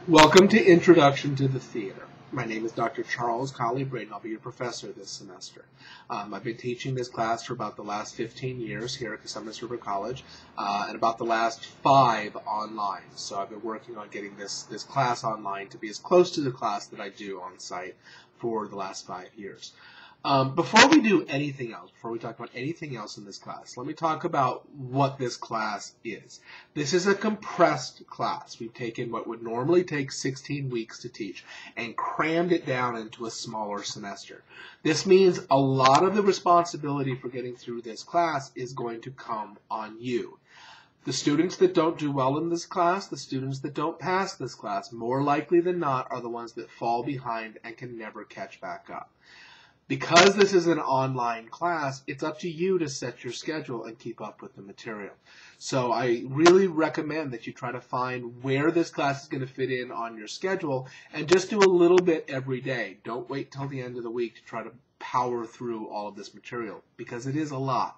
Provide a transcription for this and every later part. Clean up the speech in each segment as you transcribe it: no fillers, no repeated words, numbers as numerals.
Welcome to Introduction to the Theater. My name is Dr. Charles Colley Braden. I'll be your professor this semester. I've been teaching this class for about the last 15 years here at Columbus River College, and about the last 5 online. So I've been working on getting this class online to be as close to the class that I do on site for the last 5 years. Before we do anything else, before we talk about anything else in this class, let me talk about what this class is. This is a compressed class. We've taken what would normally take 16 weeks to teach and crammed it down into a smaller semester. This means a lot of the responsibility for getting through this class is going to come on you. The students that don't do well in this class, the students that don't pass this class, more likely than not are the ones that fall behind and can never catch back up. Because this is an online class, it's up to you to set your schedule and keep up with the material. So I really recommend that you try to find where this class is going to fit in on your schedule and just do a little bit every day. Don't wait till the end of the week to try to power through all of this material, because it is a lot.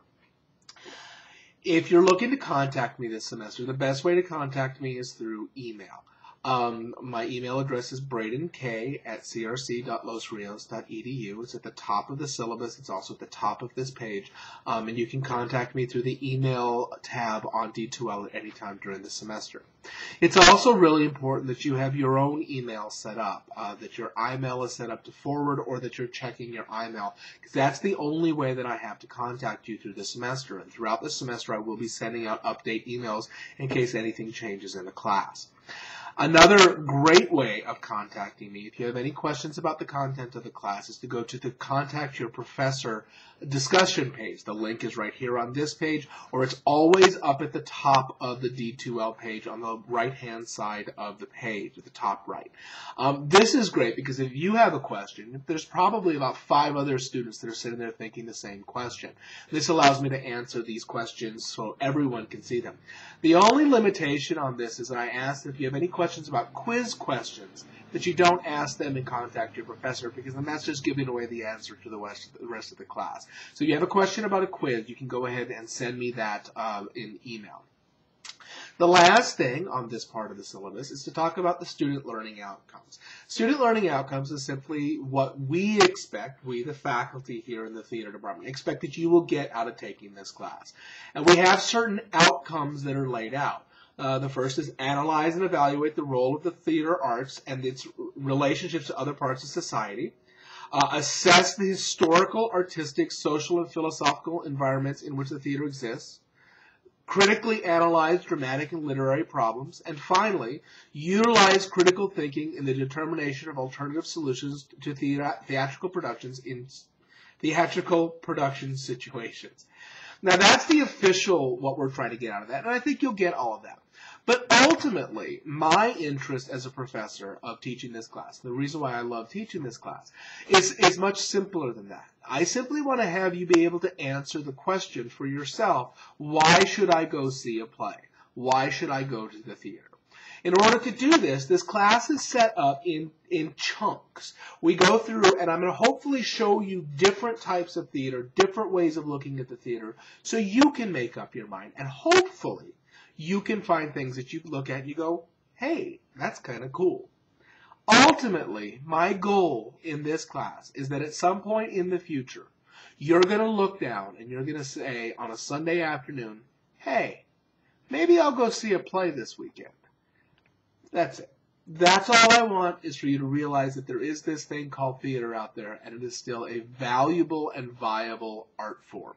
If you're looking to contact me this semester, the best way to contact me is through email. My email address is bradenk@crc.losrios.edu. It's at the top of the syllabus. It's also at the top of this page. And you can contact me through the email tab on D2L at any time during the semester. It's also really important that you have your own email set up, that your iMail is set up to forward, or that you're checking your iMail, because that's the only way that I have to contact you through the semester. And throughout the semester, I will be sending out update emails in case anything changes in the class. Another great way of contacting me, if you have any questions about the content of the class, is to go to the Contact Your Professor discussion page. The link is right here on this page, or it's always up at the top of the D2L page on the right-hand side of the page, at the top right. This is great because if you have a question, there's probably about 5 other students that are sitting there thinking the same question. This allows me to answer these questions so everyone can see them. The only limitation on this is that I ask that if you have any questions about quiz questions, that you don't ask them and Contact Your Professor, because then that's just giving away the answer to the rest of the class. So if you have a question about a quiz, you can go ahead and send me that in email. The last thing on this part of the syllabus is to talk about the student learning outcomes. Student learning outcomes is simply what we expect, we the faculty here in the theater department, expect that you will get out of taking this class. And we have certain outcomes that are laid out. The first is analyze and evaluate the role of the theater arts and its relationships to other parts of society. Assess the historical, artistic, social, and philosophical environments in which the theater exists. Critically analyze dramatic and literary problems. And finally, utilize critical thinking in the determination of alternative solutions to theatrical productions in theatrical production situations. Now, that's the official what we're trying to get out of that, and I think you'll get all of that. But ultimately, my interest as a professor of teaching this class, the reason why I love teaching this class, is much simpler than that. I simply want to have you be able to answer the question for yourself, why should I go see a play? Why should I go to the theater? In order to do this, this class is set up in chunks. We go through, and I'm going to hopefully show you different types of theater, different ways of looking at the theater, so you can make up your mind. And hopefully, you can find things that you look at and you go, hey, that's kind of cool. Ultimately, my goal in this class is that at some point in the future, you're going to look down and you're going to say on a Sunday afternoon, hey, maybe I'll go see a play this weekend. That's it. That's all I want, is for you to realize that there is this thing called theater out there, and it is still a valuable and viable art form.